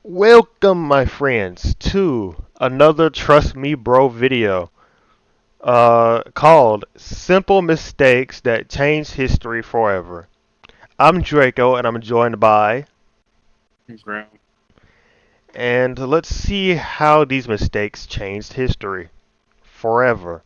Welcome, my friends, to another Trust Me Bro video called Simple Mistakes That Change History Forever. I'm Draco, and I'm joined by, Bro. and let's see how these mistakes changed history forever.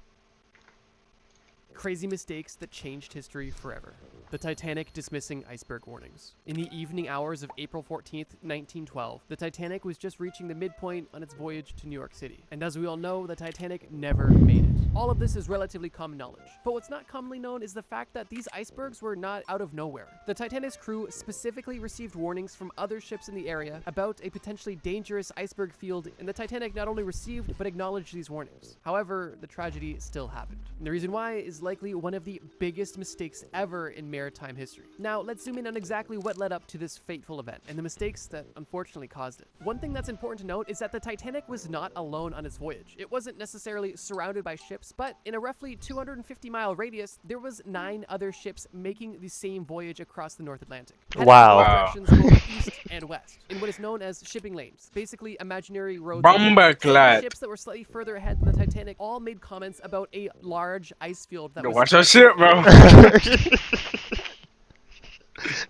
Crazy mistakes that changed history forever. The Titanic dismissing iceberg warnings. In the evening hours of April 14th, 1912, the Titanic was just reaching the midpoint on its voyage to New York City. And as we all know, the Titanic never made it. All of this is relatively common knowledge. But what's not commonly known is the fact that these icebergs were not out of nowhere. The Titanic's crew specifically received warnings from other ships in the area about a potentially dangerous iceberg field, and the Titanic not only received but acknowledged these warnings. However, the tragedy still happened. And the reason why is likely one of the biggest mistakes ever in maritime history. Now, let's zoom in on exactly what led up to this fateful event and the mistakes that unfortunately caused it. One thing that's important to note is that the Titanic was not alone on its voyage. It wasn't necessarily surrounded by ships, but in a roughly 250-mile radius, there was 9 other ships making the same voyage across the North Atlantic, headed in both Wow. Wow. directions, both east and west, in what is known as shipping lanes, basically imaginary roads of water. So these Bombaclat. ships that were slightly further ahead than the Titanic all made comments about a large ice field that was Watch your directly shit, ahead bro. of the Titanic.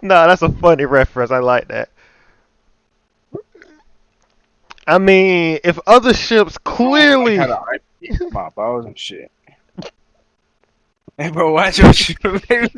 Nah, that's a funny reference. I like that. I mean, if other ships Oh, I clearly. had an IP in my balls and shit. Hey, bro, watch your shit, baby.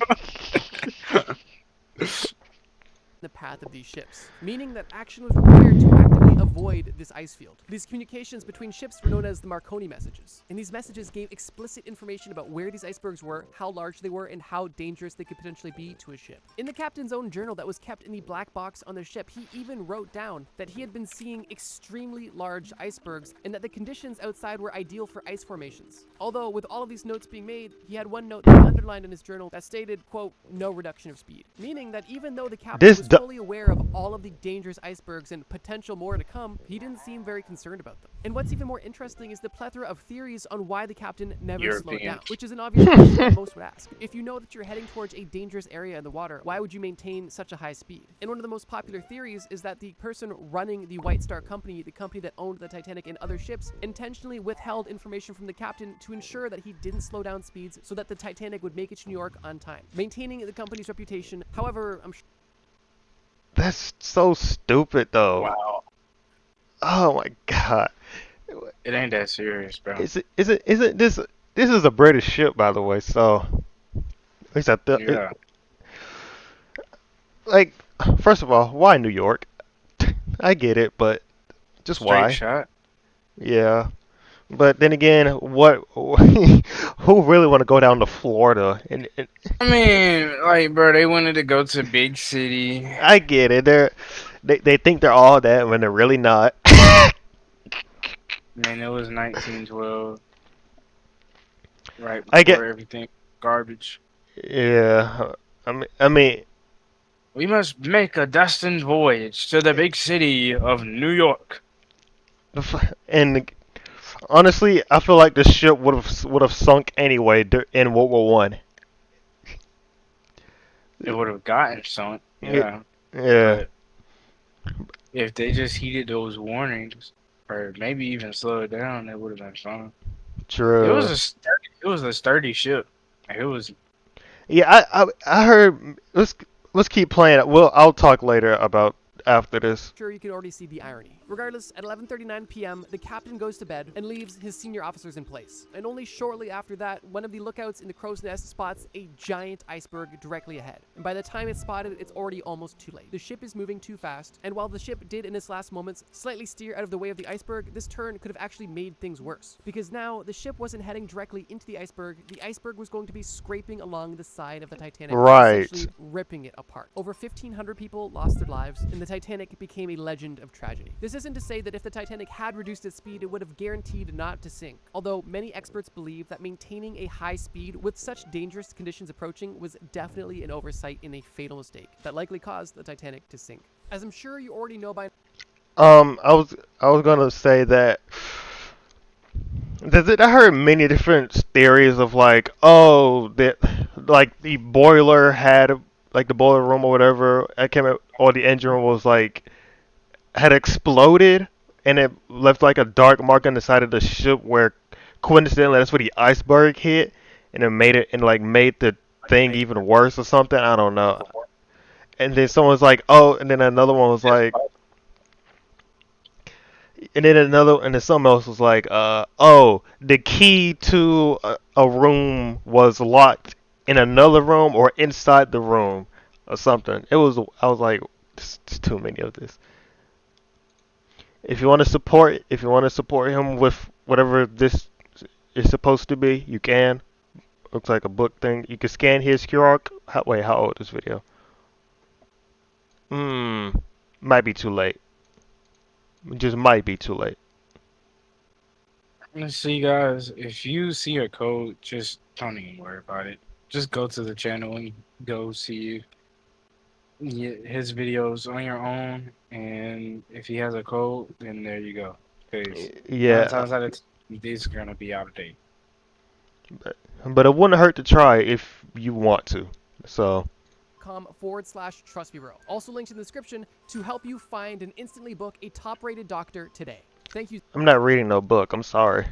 The path of these ships, meaning that action was required to actively avoid this ice field. These communications between ships were known as the Marconi messages, and these messages gave explicit information about where these icebergs were, how large they were, and how dangerous they could potentially be to a ship. In the captain's own journal that was kept in the black box on the ship, he even wrote down that he had been seeing extremely large icebergs and that the conditions outside were ideal for ice formations. Although, with all of these notes being made, he had one note that he underlined in his journal that stated, quote, no reduction of speed, meaning that even though the captain This was do- fully aware of all of the dangerous icebergs and potential more to come, he didn't seem very concerned about them. And what's even more interesting is the plethora of theories on why the captain never slowed down, Europeans. which is an obvious question that most would ask. If you know that you're heading towards a dangerous area in the water, why would you maintain such a high speed? And one of the most popular theories is that the person running the White Star Company, the company that owned the Titanic and other ships, intentionally withheld information from the captain to ensure that he didn't slow down speeds so that the Titanic would make it to New York on time, maintaining the company's reputation. However, I'm sure That's so stupid, though. Wow. Oh my god. It ain't that serious, bro. Isn't this is a British ship, by the way? So at least Yeah. like, first of all, why New York? I get it, but just Straight why? shot. Yeah. But then again, what? Who really want to go down to Florida? And I mean, like, bro, they wanted to go to big city. I get it. They think they're all that when they're really not. Man, it was 1912, right I get. before everything garbage. Yeah. I mean, We must make a destined voyage to the big city of New York. and honestly, I feel like the ship would have sunk anyway in World War One. It would have gotten some, Yeah, yeah. yeah, But if they just heeded those warnings, or maybe even slow it down, it would have been fine. true. It was a sturdy ship. Like, it was. Yeah, I heard. Let's keep playing it. I'll talk later about after this. sure you can already see the irony. Regardless, at 11:39 p.m., the captain goes to bed and leaves his senior officers in place. And only shortly after that, one of the lookouts in the crow's nest spots a giant iceberg directly ahead. And by the time it's spotted, it's already almost too late. The ship is moving too fast, and while the ship did in its last moments slightly steer out of the way of the iceberg, this turn could have actually made things worse. Because now, the ship wasn't heading directly into the iceberg was going to be scraping along the side of the Titanic, Right. essentially ripping it apart. Over 1,500 people lost their lives, and the Titanic became a legend of tragedy. This isn't to say that if the Titanic had reduced its speed, it would have guaranteed not to sink. Although many experts believe that maintaining a high speed with such dangerous conditions approaching was definitely an oversight and a fatal mistake that likely caused the Titanic to sink. As I'm sure you already know by I was gonna say that. I heard many different theories of like, oh, that like the boiler had like the boiler room or whatever. I can't remember, or the engine room was like had exploded, and it left like a dark mark on the side of the ship where coincidentally that's where the iceberg hit, and it made it and like made the thing even worse or something. I don't know. And then someone's like, oh, and then another one was like, and then someone else was like, oh, the key to a room was locked in another room or inside the room or something. I was like, it's too many of this. If you want to support him with whatever this is supposed to be, you can. Looks like a book thing. You can scan his QR. Wait, how old is this video? Hmm, might be too late. Just might be too late. Let's see, guys. If you see a code, just don't even worry about it. Just go to the channel and go see his videos on your own. And if he has a code, then there you go. Because nine Yeah, times out of these are gonna be out of date. but it wouldn't hurt to try if you want to. So, .com/Trust Me Bro. Also linked in the description to help you find and instantly book a top-rated doctor today. Thank you, I'm not reading no book. I'm sorry.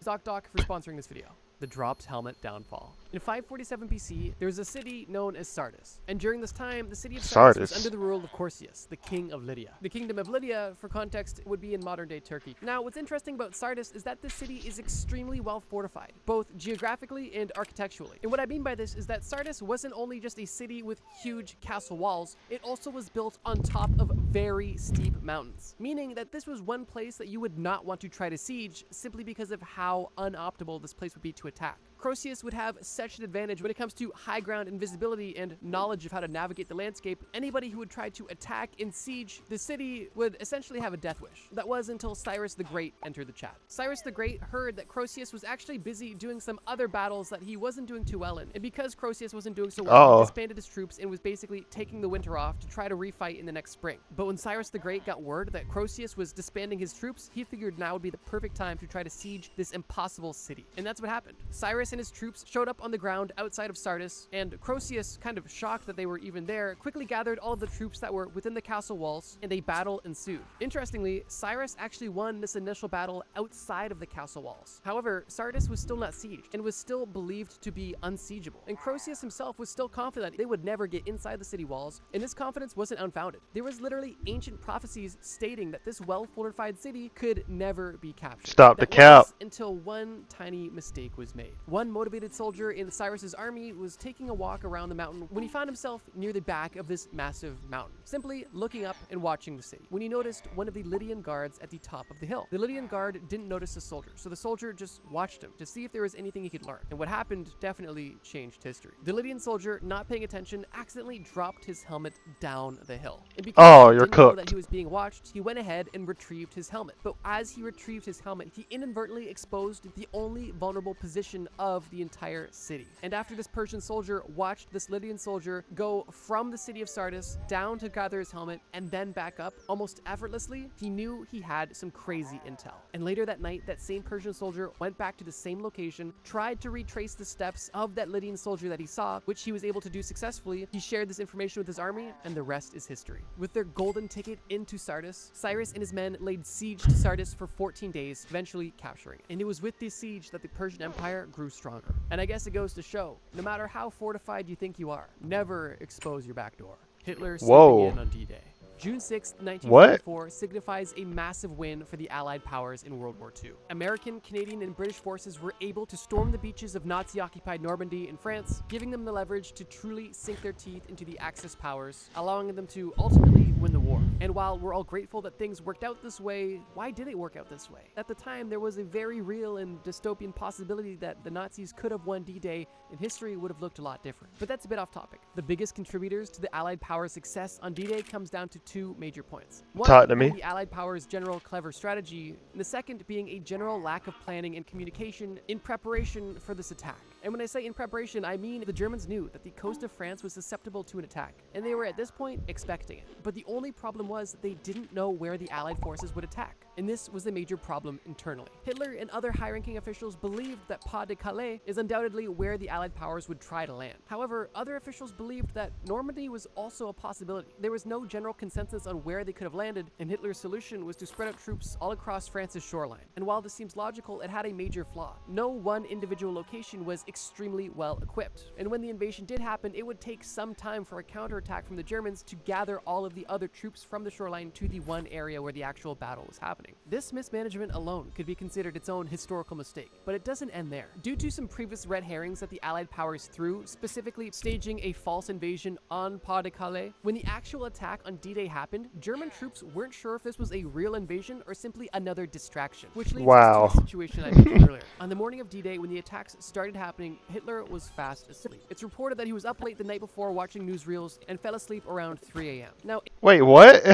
ZocDoc, for sponsoring this video. The dropped helmet downfall. In 547 BC, there was a city known as Sardis, and during this time, the city of Sardis was under the rule of Croesus, the king of Lydia. The kingdom of Lydia, for context, would be in modern-day Turkey. Now, what's interesting about Sardis is that this city is extremely well fortified, both geographically and architecturally. And what I mean by this is that Sardis wasn't only just a city with huge castle walls, it also was built on top of very steep mountains, meaning that this was one place that you would not want to try to siege simply because of how unoptimal this place would be to attack. Croesus would have such an advantage when it comes to high ground invisibility and knowledge of how to navigate the landscape. Anybody who would try to attack and siege the city would essentially have a death wish. That was until Cyrus the Great entered the chat. Cyrus the Great heard that Croesus was actually busy doing some other battles that he wasn't doing too well in. And because Croesus wasn't doing so well, he disbanded his troops and was basically taking the winter off to try to refight in the next spring. But when Cyrus the Great got word that Croesus was disbanding his troops, he figured now would be the perfect time to try to siege this impossible city. And that's what happened. Cyrus and his troops showed up on the ground outside of Sardis, and Croesus, kind of shocked that they were even there, quickly gathered all of the troops that were within the castle walls, and a battle ensued. Interestingly, Cyrus actually won this initial battle outside of the castle walls. However, Sardis was still not sieged, and was still believed to be unsiegeable. And Croesus himself was still confident they would never get inside the city walls, and his confidence wasn't unfounded. There was literally ancient prophecies stating that this well-fortified city could never be captured. Stop the cap. Until one tiny mistake was made. One motivated soldier in Cyrus's army was taking a walk around the mountain when he found himself near the back of this massive mountain, simply looking up and watching the city, when he noticed one of the Lydian guards at the top of the hill. The Lydian guard didn't notice the soldier, so the soldier just watched him to see if there was anything he could learn. And what happened definitely changed history. The Lydian soldier, not paying attention, accidentally dropped his helmet down the hill. And because he didn't know that he was being watched, he went ahead and retrieved his helmet. But as he retrieved his helmet, he inadvertently exposed the only vulnerable position of the entire city. And after this Persian soldier watched this Lydian soldier go from the city of Sardis down to gather his helmet and then back up almost effortlessly, he knew he had some crazy intel. And later that night, that same Persian soldier went back to the same location, tried to retrace the steps of that Lydian soldier that he saw, which he was able to do successfully. He shared this information with his army, and the rest is history. With their golden ticket into Sardis, Cyrus and his men laid siege to Sardis for 14 days, eventually capturing it. And it was with this siege that the Persian Empire grew stronger. And I guess it goes to show, no matter how fortified you think you are, never expose your back door. Hitler sleeping in on D-Day. June 6, 1944 signifies a massive win for the Allied powers in World War II. American, Canadian, and British forces were able to storm the beaches of Nazi-occupied Normandy in France, giving them the leverage to truly sink their teeth into the Axis powers, allowing them to ultimately win the war. And while we're all grateful that things worked out this way, why did it work out this way? At the time, there was a very real and dystopian possibility that the Nazis could have won D-Day and history would have looked a lot different. But that's a bit off topic. The biggest contributors to the Allied powers' success on D-Day comes down to two major points. One being the Allied powers' general clever strategy, and the second being a general lack of planning and communication in preparation for this attack. And when I say in preparation, I mean the Germans knew that the coast of France was susceptible to an attack, and they were at this point expecting it. But the only problem was they didn't know where the Allied forces would attack, and this was the major problem internally. Hitler and other high-ranking officials believed that Pas de Calais is undoubtedly where the Allied powers would try to land. However, other officials believed that Normandy was also a possibility. There was no general consensus on where they could have landed, and Hitler's solution was to spread out troops all across France's shoreline. And while this seems logical, it had a major flaw. No one individual location was extremely well equipped, and when the invasion did happen, it would take some time for a counterattack from the Germans to gather all of the other troops from the shoreline to the one area where the actual battle was happening. This mismanagement alone could be considered its own historical mistake, but it doesn't end there. Due to some previous red herrings that the Allied powers threw, specifically staging a false invasion on Pas de Calais, when the actual attack on D-Day happened, German troops weren't sure if this was a real invasion or simply another distraction, which leads us to the situation I mentioned earlier. On the morning of D-Day, when the attacks started happening, Hitler was fast asleep. It's reported that he was up late the night before watching newsreels and fell asleep around 3 a.m. Now, Wait, what?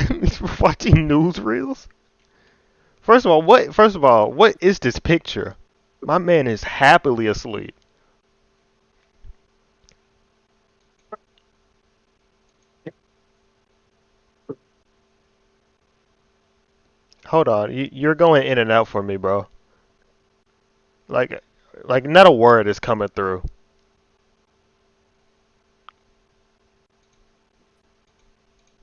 Watching newsreels? First of all, what is this picture? My man is happily asleep. Hold on, you're going in and out for me, bro. Like, like not a word is coming through.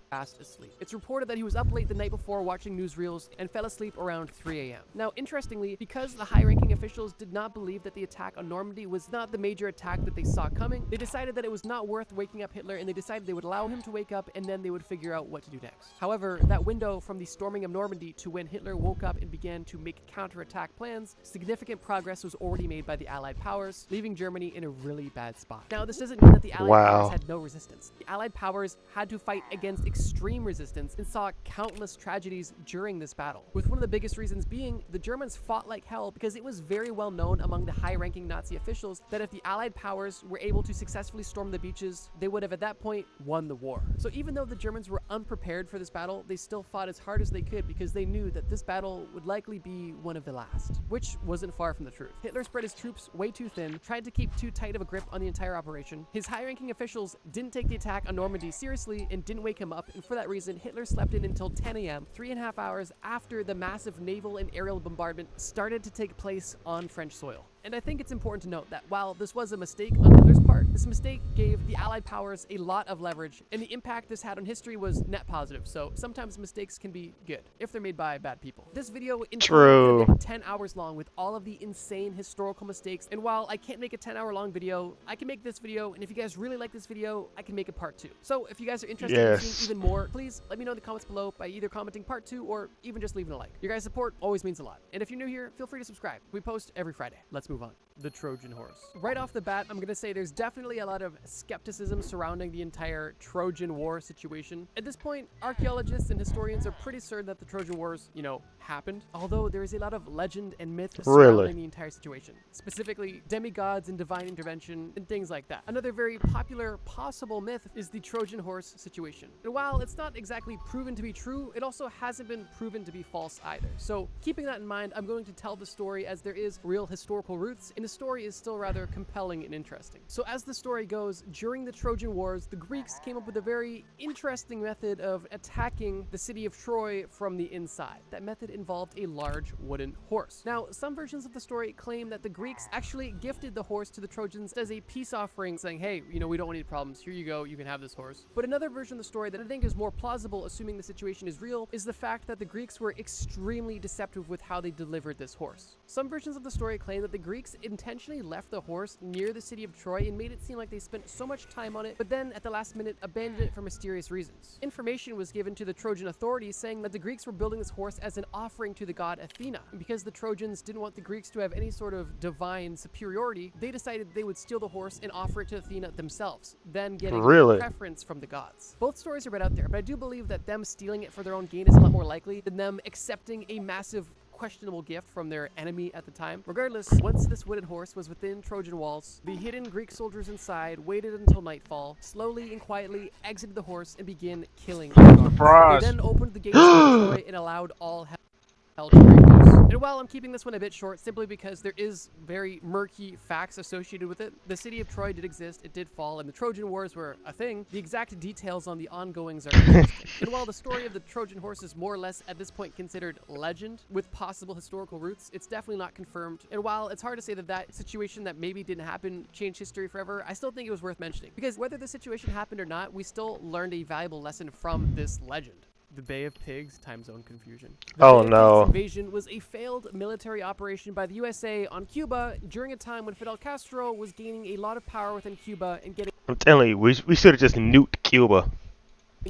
fast asleep. It's reported that he was up late the night before watching newsreels and fell asleep around 3 a.m. Now, interestingly, because the high-ranking officials did not believe that the attack on Normandy was not the major attack that they saw coming, they decided that it was not worth waking up Hitler, and they decided they would allow him to wake up and then they would figure out what to do next. However, that window from the storming of Normandy to when Hitler woke up and began to make counterattack plans, significant progress was already made by the Allied powers, leaving Germany in a really bad spot. Now, this doesn't mean that the Allied powers had no resistance. The Allied powers had to fight against extreme resistance and saw countless tragedies during this battle, with one of the biggest reasons being the Germans fought like hell because it was very well known among the high-ranking Nazi officials that if the Allied powers were able to successfully storm the beaches, they would have at that point won the war. So even though the Germans were unprepared for this battle, they still fought as hard as they could because they knew that this battle would likely be one of the last, which wasn't far from the truth. Hitler spread his troops way too thin, tried to keep too tight of a grip on the entire operation. His high-ranking officials didn't take the attack on Normandy seriously and didn't wake him up, and for that reason, Hitler slept in until 10 a.m., 3.5 hours after the massive naval and aerial bombardment started to take place on French soil. And I think it's important to note that while this was a mistake on Hitler's part, this mistake gave the Allied powers a lot of leverage, and the impact this had on history was net positive, so sometimes mistakes can be good, if they're made by bad people. This video in total could have been 10 hours long with all of the insane historical mistakes, and while I can't make a 10-hour-long video, I can make this video, and if you guys really like this video, I can make a part 2. So if you guys are interested in seeing even more, please let me know in the comments below by either commenting part 2 or even just leaving a like. Your guys' support always means a lot. And if you're new here, feel free to subscribe. We post every Friday. Let's move on. The Trojan horse. Right off the bat, I'm going to say there's definitely a lot of skepticism surrounding the entire Trojan War situation. At this point, archaeologists and historians are pretty certain that the Trojan Wars, happened, although there is a lot of legend and myth surrounding the entire situation, specifically demigods and divine intervention and things like that. Another very popular possible myth is the Trojan horse situation. And while it's not exactly proven to be true, it also hasn't been proven to be false either. So keeping that in mind, I'm going to tell the story as there is real historical roots, and the story is still rather compelling and interesting. So as the story goes, during the Trojan Wars, the Greeks came up with a very interesting method of attacking the city of Troy from the inside. That method involved a large wooden horse. Now, some versions of the story claim that the Greeks actually gifted the horse to the Trojans as a peace offering, saying, hey, we don't want any problems, here you go, you can have this horse. But another version of the story that I think is more plausible, assuming the situation is real, is the fact that the Greeks were extremely deceptive with how they delivered this horse. Some versions of the story claim that the Greeks intentionally left the horse near the city of Troy and made it seem like they spent so much time on it, but then at the last minute abandoned it for mysterious reasons. Information was given to the Trojan authorities saying that the Greeks were building this horse as an offering to the god Athena, and because the Trojans didn't want the Greeks to have any sort of divine superiority, they decided they would steal the horse and offer it to Athena themselves, then getting preference from the gods. Both stories are right out there, but I do believe that them stealing it for their own gain is a lot more likely than them accepting a massive questionable gift from their enemy at the time. Regardless, once this wooden horse was within Trojan walls, the hidden Greek soldiers inside waited until nightfall, slowly and quietly exited the horse and began killing the guards. They then opened the gates of Troy and allowed all hell. held in great use. And while I'm keeping this one a bit short, simply because there is very murky facts associated with it, the city of Troy did exist, it did fall, and the Trojan Wars were a thing. The exact details on the ongoings are interesting. And while the story of the Trojan horse is more or less at this point considered legend with possible historical roots, it's definitely not confirmed. And while it's hard to say that that situation that maybe didn't happen changed history forever, I still think it was worth mentioning. Because whether the situation happened or not, we still learned a valuable lesson from this legend. The Bay of Pigs time zone confusion. The Oh, Bay of no. Pigs invasion was a failed military operation by the USA on Cuba during a time when Fidel Castro was gaining a lot of power within Cuba and getting I'm telling you, we should have just nuked Cuba.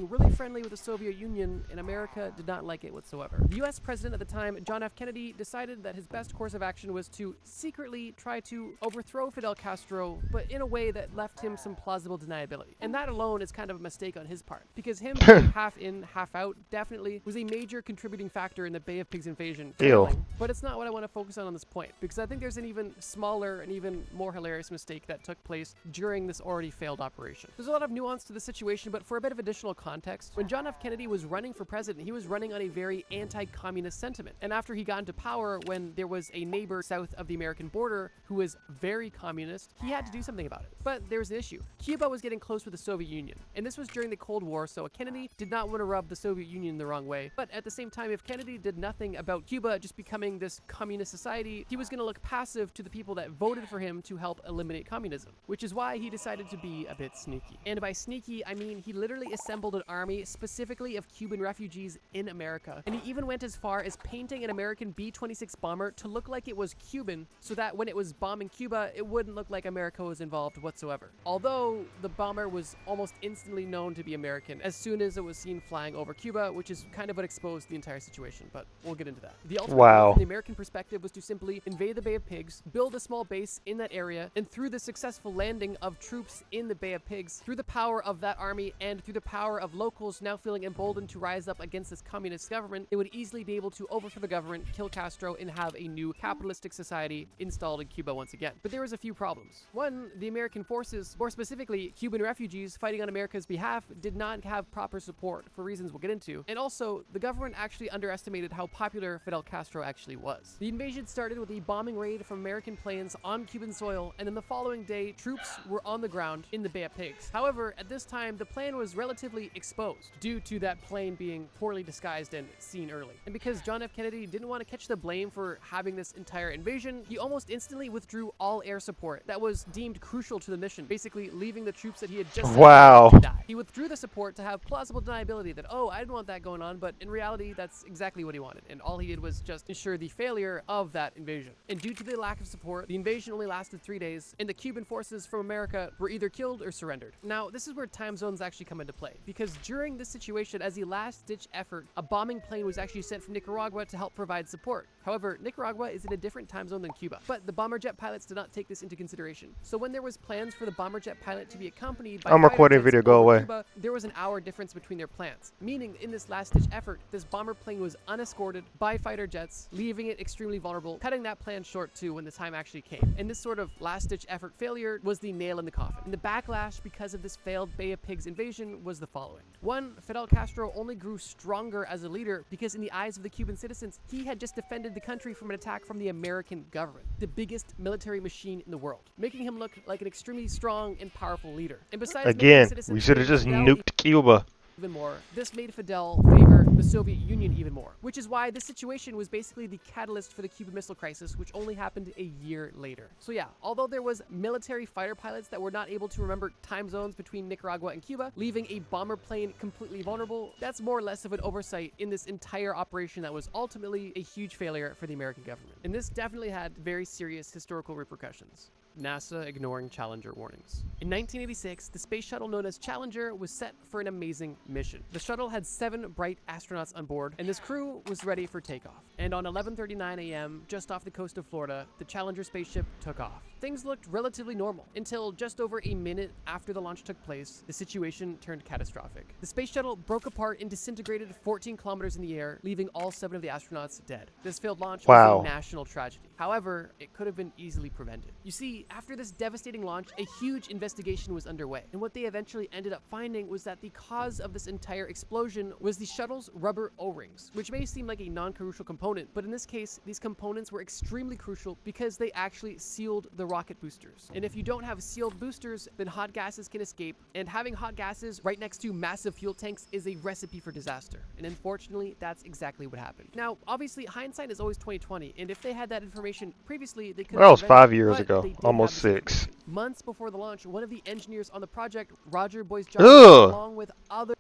really friendly with the Soviet Union, and America did not like it whatsoever. The US president at the time, John F. Kennedy, decided that his best course of action was to secretly try to overthrow Fidel Castro, but in a way that left him some plausible deniability. And that alone is kind of a mistake on his part, because him being half in, half out definitely was a major contributing factor in the Bay of Pigs invasion failing. But it's not what I want to focus on this point, because I think there's an even smaller and even more hilarious mistake that took place during this already failed operation. There's a lot of nuance to the situation, but for a bit of additional context, when John F. Kennedy was running for president, he was running on a very anti-communist sentiment. And after he got into power, when there was a neighbor south of the American border who was very communist, he had to do something about it. But there was an issue. Cuba was getting close with the Soviet Union, and this was during the Cold War, so Kennedy did not want to rub the Soviet Union the wrong way. But at the same time, if Kennedy did nothing about Cuba just becoming this communist society, he was going to look passive to the people that voted for him to help eliminate communism, which is why he decided to be a bit sneaky. And by sneaky, I mean he literally assembled an army specifically of Cuban refugees in America. And he even went as far as painting an American B-26 bomber to look like it was Cuban, so that when it was bombing Cuba, it wouldn't look like America was involved whatsoever. Although the bomber was almost instantly known to be American as soon as it was seen flying over Cuba, which is kind of what exposed the entire situation, but we'll get into that. The ultimate goal from the American perspective was to simply invade the Bay of Pigs, build a small base in that area, and through the successful landing of troops in the Bay of Pigs, through the power of that army and through the power of locals now feeling emboldened to rise up against this communist government, they would easily be able to overthrow the government, kill Castro, and have a new capitalistic society installed in Cuba once again. But there was a few problems. One, the American forces, more specifically Cuban refugees fighting on America's behalf, did not have proper support for reasons we'll get into. And also, the government actually underestimated how popular Fidel Castro actually was. The invasion started with a bombing raid from American planes on Cuban soil, and then the following day, troops were on the ground in the Bay of Pigs. However, at this time, the plan was relatively exposed due to that plane being poorly disguised and seen early. And because John F. Kennedy didn't want to catch the blame for having this entire invasion, he almost instantly withdrew all air support that was deemed crucial to the mission, basically leaving the troops that he had just sent to die. He withdrew the support to have plausible deniability that, oh, I didn't want that going on, but in reality, that's exactly what he wanted. And all he did was just ensure the failure of that invasion. And due to the lack of support, the invasion only lasted 3 days, and the Cuban forces from America were either killed or surrendered. Now, this is where time zones actually come into play, because during this situation, as a last-ditch effort, a bombing plane was actually sent from Nicaragua to help provide support. However, Nicaragua is in a different time zone than Cuba, but the bomber jet pilots did not take this into consideration. So when there was plans for the bomber jet pilot to be accompanied by Cuba, there was an hour difference between their plans, meaning in this last-ditch effort, this bomber plane was unescorted by fighter jets, leaving it extremely vulnerable, cutting that plan short too when the time actually came. And this sort of last-ditch effort failure was the nail in the coffin. And the backlash because of this failed Bay of Pigs invasion was the following. One, Fidel Castro only grew stronger as a leader because in the eyes of the Cuban citizens, he had just defended the country from an attack from the American government, the biggest military machine in the world, making him look like an extremely strong and powerful leader. And besides, again, we should have just nuked Cuba. Even more, this made Fidel favor the Soviet Union even more, which is why this situation was basically the catalyst for the Cuban Missile Crisis, which only happened a year later. So yeah, although there was military fighter pilots that were not able to remember time zones between Nicaragua and Cuba, leaving a bomber plane completely vulnerable, that's more or less of an oversight in this entire operation that was ultimately a huge failure for the American government. And this definitely had very serious historical repercussions. NASA ignoring Challenger warnings. In 1986, the space shuttle known as Challenger was set for an amazing mission. The shuttle had 7 bright astronauts on board, and this crew was ready for takeoff. And on 11:39 a.m., just off the coast of Florida, the Challenger spaceship took off. Things looked relatively normal until just over a minute after the launch took place, the situation turned catastrophic. The space shuttle broke apart and disintegrated 14 kilometers in the air, leaving all 7 of the astronauts dead. This failed launch was a national tragedy. However, it could have been easily prevented. You see, after this devastating launch, a huge investigation was underway, and what they eventually ended up finding was that the cause of this entire explosion was the shuttle's rubber O-rings, which may seem like a non-crucial component, component, but in this case, these components were extremely crucial because they actually sealed the rocket boosters. And if you don't have sealed boosters, then hot gases can escape, and having hot gases right next to massive fuel tanks is a recipe for disaster. And unfortunately, that's exactly what happened. Now, obviously, hindsight is always 2020, and if they had that information previously, they could That have was prevented 5 it, years but ago, they did almost have this 6. information. Months before the launch, one of the engineers on the project, Roger Boyce-Jarvis, Ugh, along with other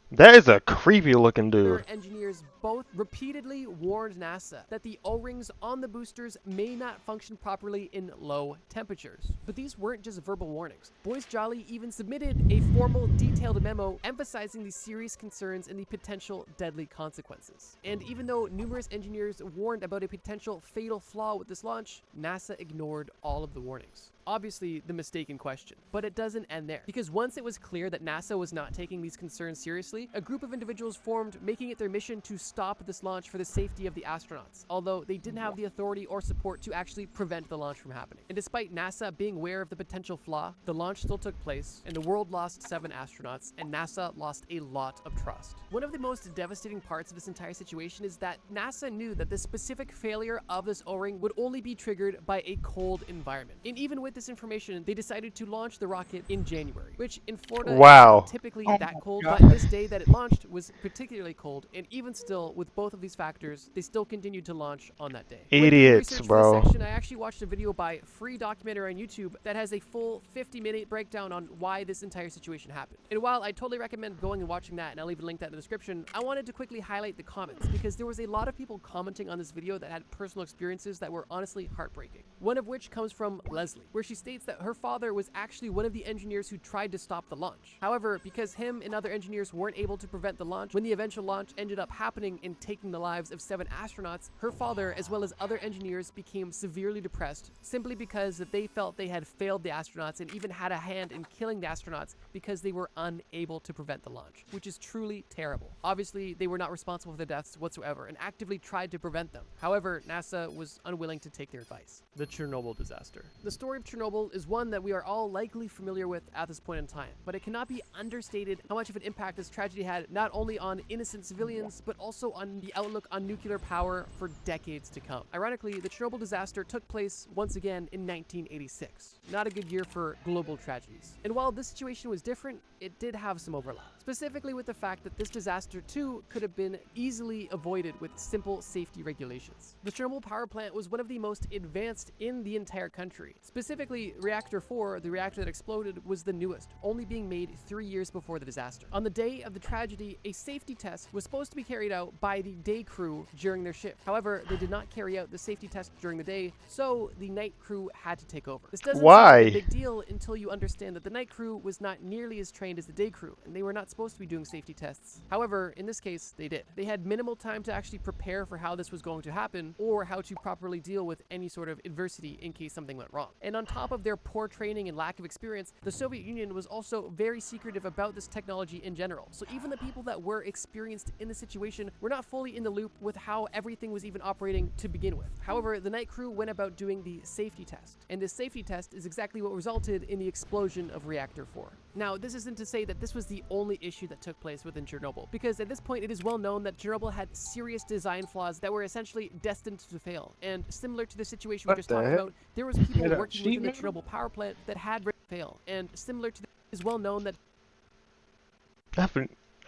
that is a creepy looking dude. engineers both repeatedly warned NASA that the O-rings on the boosters may not function properly in low temperatures. But these weren't just verbal warnings. Boyce Jolly even submitted a formal, detailed memo emphasizing the serious concerns and the potential deadly consequences. And even though numerous engineers warned about a potential fatal flaw with this launch, NASA ignored all of the warnings. Obviously, the mistake in question. But it doesn't end there, because once it was clear that NASA was not taking these concerns seriously, a group of individuals formed, making it their mission to stop this launch for the safety of the astronauts, although they didn't have the authority or support to actually prevent the launch from happening. And despite NASA being aware of the potential flaw, the launch still took place, and the world lost 7 astronauts, and NASA lost a lot of trust. One of the most devastating parts of this entire situation is that NASA knew that the specific failure of this O-ring would only be triggered by a cold environment. And even with this information, they decided to launch the rocket in January, which in Florida Wow. isn't typically Oh that my cold, God. but this day that it launched was particularly cold, and even still, with both of these factors, they still continued to launch on that day. When doing Idiots, research for bro. this section, I actually watched a video by Free Documentary on YouTube that has a full 50-minute breakdown on why this entire situation happened. And while I totally recommend going and watching that, and I'll leave a link to that in the description, I wanted to quickly highlight the comments, because there was a lot of people commenting on this video that had personal experiences that were honestly heartbreaking. One of which comes from Leslie, where she states that her father was actually one of the engineers who tried to stop the launch. However, because him and other engineers weren't able to prevent the launch, when the eventual launch ended up happening and taking the lives of 7 astronauts, her father, as well as other engineers, became severely depressed simply because that they felt they had failed the astronauts and even had a hand in killing the astronauts because they were unable to prevent the launch, which is truly terrible. Obviously, they were not responsible for the deaths whatsoever and actively tried to prevent them. However, NASA was unwilling to take their advice. The Chernobyl disaster. The story of Chernobyl is one that we are all likely familiar with at this point in time, but it cannot be understated how much of an impact this tragedy had not only on innocent civilians, but also on the outlook on nuclear power for decades to come. Ironically, the Chernobyl disaster took place once again in 1986. Not a good year for global tragedies. And while this situation was different, it did have some overlap, specifically with the fact that this disaster too could have been easily avoided with simple safety regulations. The Chernobyl power plant was one of the most advanced in the entire country. Specifically, Reactor 4, the reactor that exploded, was the newest, only being made 3 years before the disaster. On the day of the tragedy, a safety test was supposed to be carried out by the day crew during their shift. However, they did not carry out the safety test during the day, so the night crew had to take over. This doesn't seem like Why? a big deal until you understand that the night crew was not nearly as trained as the day crew, and they were not supposed to be doing safety tests. However, in this case, they did. They had minimal time to actually prepare for how this was going to happen, or how to properly deal with any sort of adversity in case something went wrong. And on top of their poor training and lack of experience, the Soviet Union was also very secretive about this technology in general. So even the people that were experienced in the situation were not fully in the loop with how everything was even operating to begin with. However, the night crew went about doing the safety test, and this safety test is exactly what resulted in the explosion of Reactor 4. Now, this isn't to say that this was the only issue that took place within Chernobyl, because at this point it is well known that Chernobyl had serious design flaws that were essentially destined to fail. And similar to the situation we What just the talked heck? about, there was people Made a working within the achievement? Chernobyl power plant that had failed. And similar to it is well known that I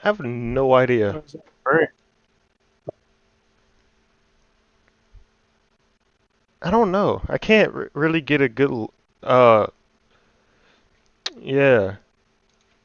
have no idea. Right. I don't know. I can't really get a good. Yeah.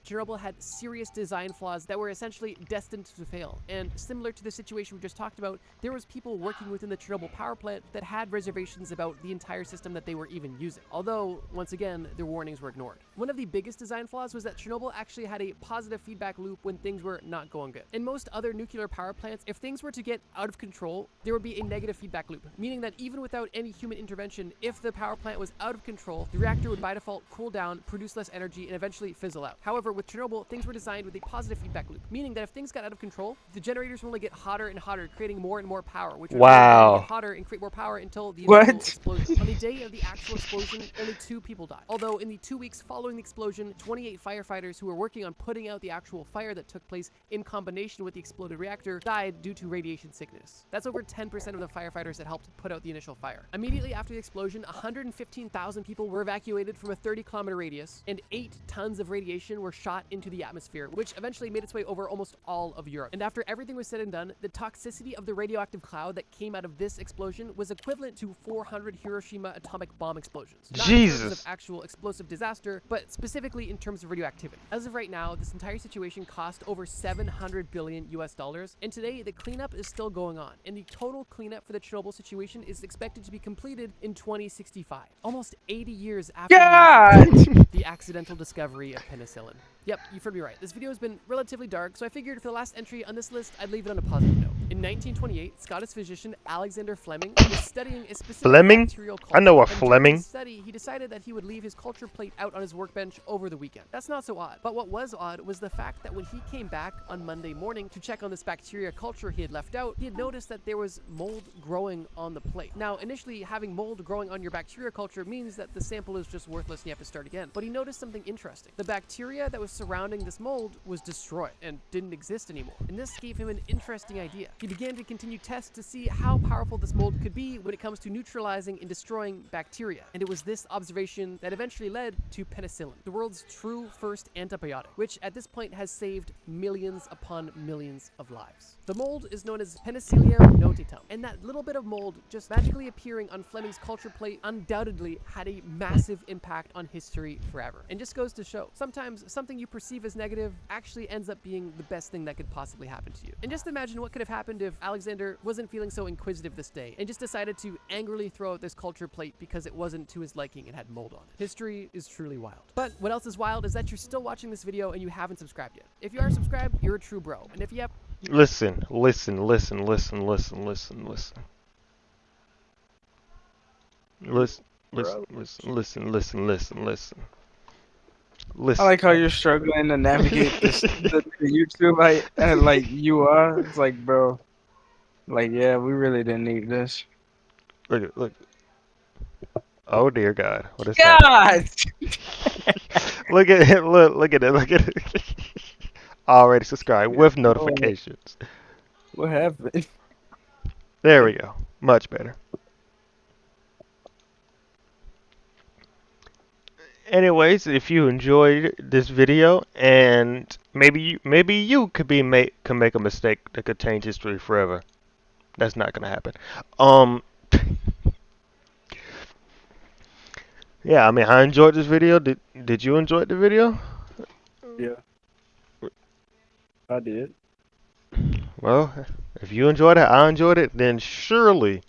Chernobyl had serious design flaws that were essentially destined to fail. And similar to the situation we just talked about, there was people working within the Chernobyl power plant that had reservations about the entire system that they were even using. Although, once again, their warnings were ignored. One of the biggest design flaws was that Chernobyl actually had a positive feedback loop when things were not going good. In most other nuclear power plants, if things were to get out of control, there would be a negative feedback loop, meaning that even without any human intervention, if the power plant was out of control, the reactor would by default cool down, produce less energy, and eventually fizzle out. However, with Chernobyl, things were designed with a positive feedback loop, meaning that if things got out of control, the generators will only get hotter and hotter, creating more and more power, which would only get Wow. hotter and create more power until the initial What? explosion. On the day of the actual explosion, only 2 people died. Although in the 2 weeks following the explosion, 28 firefighters who were working on putting out the actual fire that took place in combination with the exploded reactor died due to radiation sickness. That's over 10% of the firefighters that helped put out the initial fire. Immediately after the explosion, 115,000 people were evacuated from a 30-kilometer radius, and 8 tons of radiation were shot into the atmosphere, which eventually made its way over almost all of Europe. And after everything was said and done, the toxicity of the radioactive cloud that came out of this explosion was equivalent to 400 Hiroshima atomic bomb explosions. Not in terms of Jesus. actual explosive disaster, but specifically in terms of radioactivity. As of right now, this entire situation cost over 700 billion US dollars, and today the cleanup is still going on, and the total cleanup for the Chernobyl situation is expected to be completed in 2065, almost 80 years after God! the accidental discovery of penicillin. Yep, you've heard me right. This video has been relatively dark, so I figured for the last entry on this list, I'd leave it on a positive note. In 1928, Scottish physician Alexander Fleming was studying a specific Fleming? bacterial culture. I know a And during Fleming. his study, he decided that he would leave his culture plate out on his workbench over the weekend. That's not so odd. But what was odd was the fact that when he came back on Monday morning to check on this bacteria culture he had left out, he had noticed that there was mold growing on the plate. Now, initially, having mold growing on your bacteria culture means that the sample is just worthless and you have to start again. But he noticed something interesting. The bacteria that was surrounding this mold was destroyed and didn't exist anymore. And this gave him an interesting idea. He began to continue tests to see how powerful this mold could be when it comes to neutralizing and destroying bacteria. And it was this observation that eventually led to penicillin, the world's true first antibiotic, which at this point has saved millions upon millions of lives. The mold is known as Penicillium notatum, and that little bit of mold just magically appearing on Fleming's culture plate undoubtedly had a massive impact on history forever. And just goes to show, sometimes something you perceive as negative actually ends up being the best thing that could possibly happen to you. And just imagine what could have happened if Alexander wasn't feeling so inquisitive this day and just decided to angrily throw out this culture plate because it wasn't to his liking and had mold on it. History is truly wild. But what else is wild is that you're still watching this video and you haven't subscribed yet. If you are subscribed, you're a true bro. And if you have Listen, listen, listen, listen, listen, listen, listen. Listen, listen, Bro. listen, listen, listen, listen, listen. I Listen. like how you're struggling to navigate the YouTube like you are. It's like, bro, like, yeah, we really didn't need this. Look. Oh dear God, what is happening? God! Look at it, look at it, look at it. Already subscribed with Lord, notifications. what happened? There we go. Much better. Anyways, if you enjoyed this video and maybe you can make a mistake that could change history forever. That's not gonna happen. Um yeah, I mean I enjoyed this video. Did you enjoy the video? Yeah, I did. Well, if you enjoyed it, I enjoyed it, then surely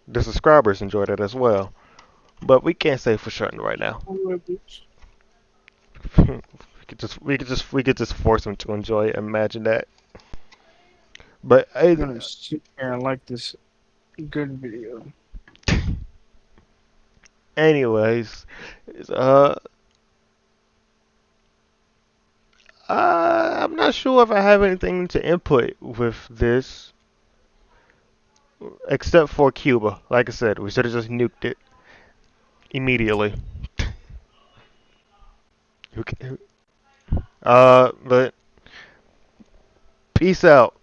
the subscribers enjoyed it as well. But we can't say for certain right now. we could just force them to enjoy it. Imagine that. But I'm gonna sit here and like this good video. anyways, uh, I'm not sure if I have anything to input with this, except for Cuba. Like I said, we should have just nuked it immediately. But peace out.